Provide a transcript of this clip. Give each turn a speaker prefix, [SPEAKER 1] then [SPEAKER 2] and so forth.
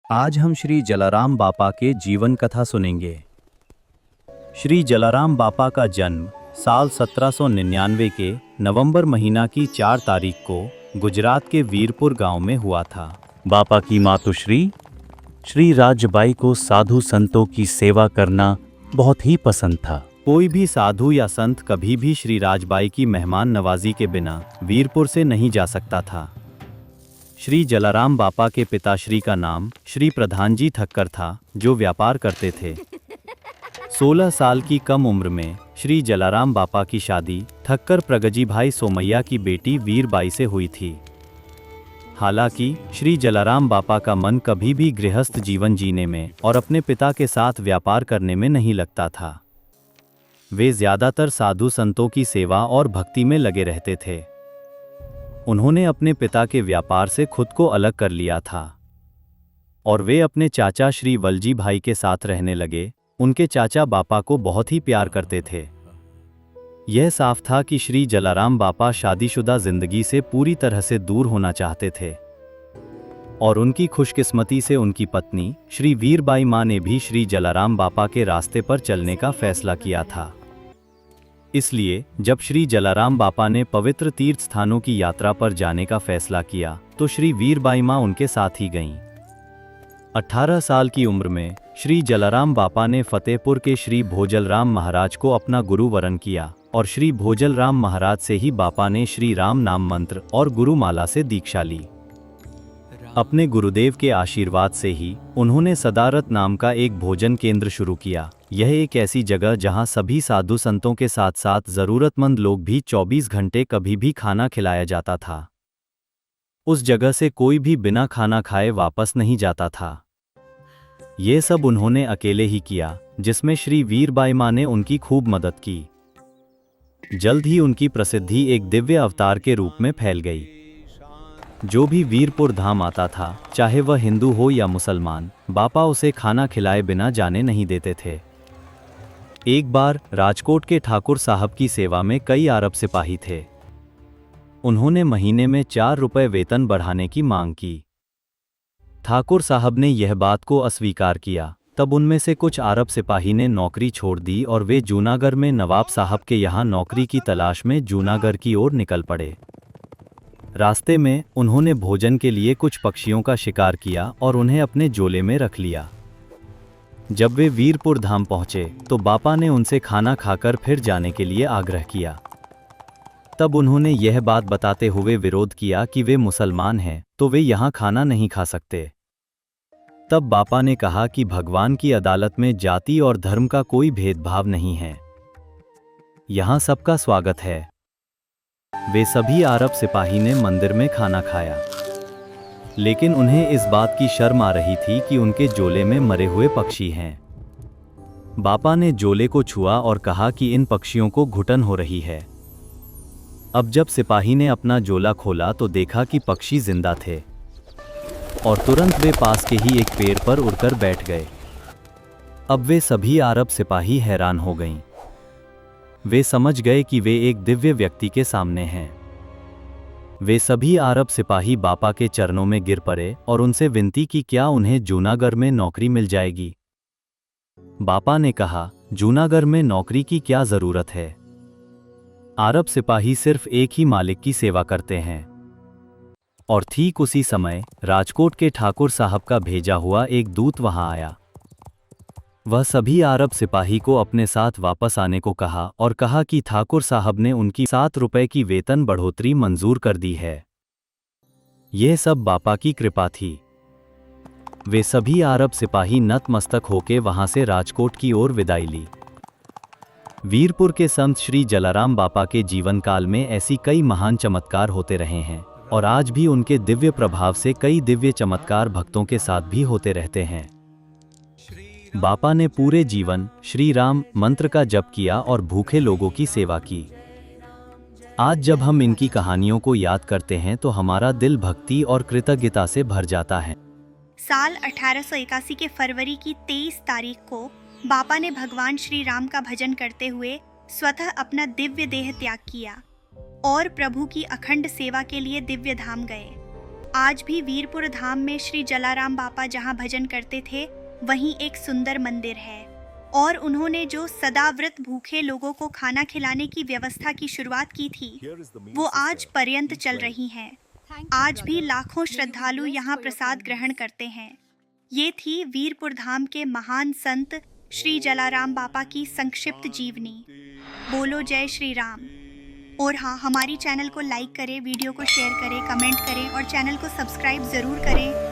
[SPEAKER 1] आज हम श्री जलाराम बापा के जीवन कथा सुनेंगे। श्री जलाराम बापा का जन्म साल 1799 के नवंबर महीना की 4 तारीख को गुजरात के वीरपुर गांव में हुआ था।
[SPEAKER 2] बापा की मातुश्री श्री राजबाई को साधु संतों की सेवा करना बहुत ही पसंद था।
[SPEAKER 1] कोई भी साधु या संत कभी भी श्री राजबाई की मेहमान नवाजी के बिना वीरपुर से नहीं जा सकता था। श्री जलाराम बापा के पिताश्री का नाम श्री प्रधानजी ठक्कर था, जो व्यापार करते थे। 16 साल की कम उम्र में श्री जलाराम बापा की शादी ठक्कर प्रगजी भाई सोमैया की बेटी वीरबाई से हुई थी। हालांकि श्री जलाराम बापा का मन कभी भी गृहस्थ जीवन जीने में और अपने पिता के साथ व्यापार करने में नहीं लगता था। वे ज़्यादातर साधु संतों की सेवा और भक्ति में लगे रहते थे। उन्होंने अपने पिता के व्यापार से खुद को अलग कर लिया था और वे अपने चाचा श्री वलजी भाई के साथ रहने लगे। उनके चाचा बापा को बहुत ही प्यार करते थे। यह साफ था कि श्री जलाराम बापा शादीशुदा जिंदगी से पूरी तरह से दूर होना चाहते थे और उनकी खुशकिस्मती से उनकी पत्नी श्री वीरबाई माँ ने भी श्री जलाराम बापा के रास्ते पर चलने का फैसला किया था। इसलिए जब श्री जलाराम बापा ने पवित्र तीर्थ स्थानों की यात्रा पर जाने का फैसला किया तो श्री वीरबाई माँ उनके साथ ही गईं। 18 साल की उम्र में श्री जलाराम बापा ने फतेहपुर के श्री भोजलराम महाराज को अपना गुरु वरण किया और श्री भोजलराम महाराज से ही बापा ने श्री राम नाम मंत्र और गुरुमाला से दीक्षा ली। अपने गुरुदेव के आशीर्वाद से ही उन्होंने सदारत नाम का एक भोजन केंद्र शुरू किया। यह एक ऐसी जगह जहां सभी साधु संतों के साथ साथ ज़रूरतमंद लोग भी 24 घंटे कभी भी खाना खिलाया जाता था। उस जगह से कोई भी बिना खाना खाए वापस नहीं जाता था। ये सब उन्होंने अकेले ही किया, जिसमें श्री वीरबाई माँ ने उनकी खूब मदद की। जल्द ही उनकी प्रसिद्धि एक दिव्य अवतार के रूप में फैल गई। जो भी वीरपुर धाम आता था, चाहे वह हिंदू हो या मुसलमान, बापा उसे खाना खिलाए बिना जाने नहीं देते थे। एक बार राजकोट के ठाकुर साहब की सेवा में कई अरब सिपाही थे। उन्होंने महीने में 4 रुपए वेतन बढ़ाने की मांग की। ठाकुर साहब ने यह बात को अस्वीकार किया। तब उनमें से कुछ अरब सिपाही ने नौकरी छोड़ दी और वे जूनागढ़ में नवाब साहब के यहाँ नौकरी की तलाश में जूनागढ़ की ओर निकल पड़े। रास्ते में उन्होंने भोजन के लिए कुछ पक्षियों का शिकार किया और उन्हें अपने झोले में रख लिया। जब वे वीरपुर धाम पहुंचे तो बापा ने उनसे खाना खाकर फिर जाने के लिए आग्रह किया। तब उन्होंने यह बात बताते हुए विरोध किया कि वे मुसलमान हैं तो वे यहाँ खाना नहीं खा सकते। तब बापा ने कहा कि भगवान की अदालत में जाति और धर्म का कोई भेदभाव नहीं है, यहाँ सबका स्वागत है। वे सभी अरब सिपाही ने मंदिर में खाना खाया, लेकिन उन्हें इस बात की शर्म आ रही थी कि उनके झोले में मरे हुए पक्षी हैं। बापा ने झोले को छुआ और कहा कि इन पक्षियों को घुटन हो रही है। अब जब सिपाही ने अपना झोला खोला तो देखा कि पक्षी जिंदा थे और तुरंत वे पास के ही एक पेड़ पर उड़कर बैठ गए। अब वे सभी अरब सिपाही हैरान हो गईं। वे समझ गए कि वे एक दिव्य व्यक्ति के सामने हैं। वे सभी अरब सिपाही बापा के चरणों में गिर पड़े और उनसे विनती की क्या उन्हें जूनागढ़ में नौकरी मिल जाएगी। बापा ने कहा, जूनागढ़ में नौकरी की क्या जरूरत है। अरब सिपाही सिर्फ एक ही मालिक की सेवा करते हैं। और ठीक उसी समय राजकोट के ठाकुर साहब का भेजा हुआ एक दूत वहां आया। वह सभी अरब सिपाही को अपने साथ वापस आने को कहा और कहा कि ठाकुर साहब ने उनकी 7 रुपए की वेतन बढ़ोतरी मंजूर कर दी है। यह सब बापा की कृपा थी। वे सभी अरब सिपाही नतमस्तक होकर वहां से राजकोट की ओर विदाई ली। वीरपुर के संत श्री जलाराम बापा के जीवन काल में ऐसी कई महान चमत्कार होते रहे हैं और आज भी उनके दिव्य प्रभाव से कई दिव्य चमत्कार भक्तों के साथ भी होते रहते हैं। बापा ने पूरे जीवन श्री राम मंत्र का जप किया और भूखे लोगों की सेवा की। आज जब हम इनकी कहानियों को याद करते हैं तो हमारा दिल भक्ति और कृतज्ञता से भर जाता है।
[SPEAKER 3] साल 1881 के फरवरी की 23 तारीख को बापा ने भगवान श्री राम का भजन करते हुए स्वतः अपना दिव्य देह त्याग किया और प्रभु की अखंड सेवा के लिए दिव्य धाम गए। आज भी वीरपुर धाम में श्री जलाराम बापा जहाँ भजन करते थे वहीं एक सुंदर मंदिर है और उन्होंने जो सदाव्रत भूखे लोगों को खाना खिलाने की व्यवस्था की शुरुआत की थी वो आज पर्यंत चल रही हैं। आज भी लाखों श्रद्धालु यहाँ प्रसाद ग्रहण करते हैं। ये थी वीरपुर धाम के महान संत श्री जलाराम बापा की संक्षिप्त जीवनी। बोलो जय श्री राम। और हाँ, हमारी चैनल को लाइक करें, वीडियो को शेयर करें, कमेंट करें और चैनल को सब्सक्राइब ज़रूर करें।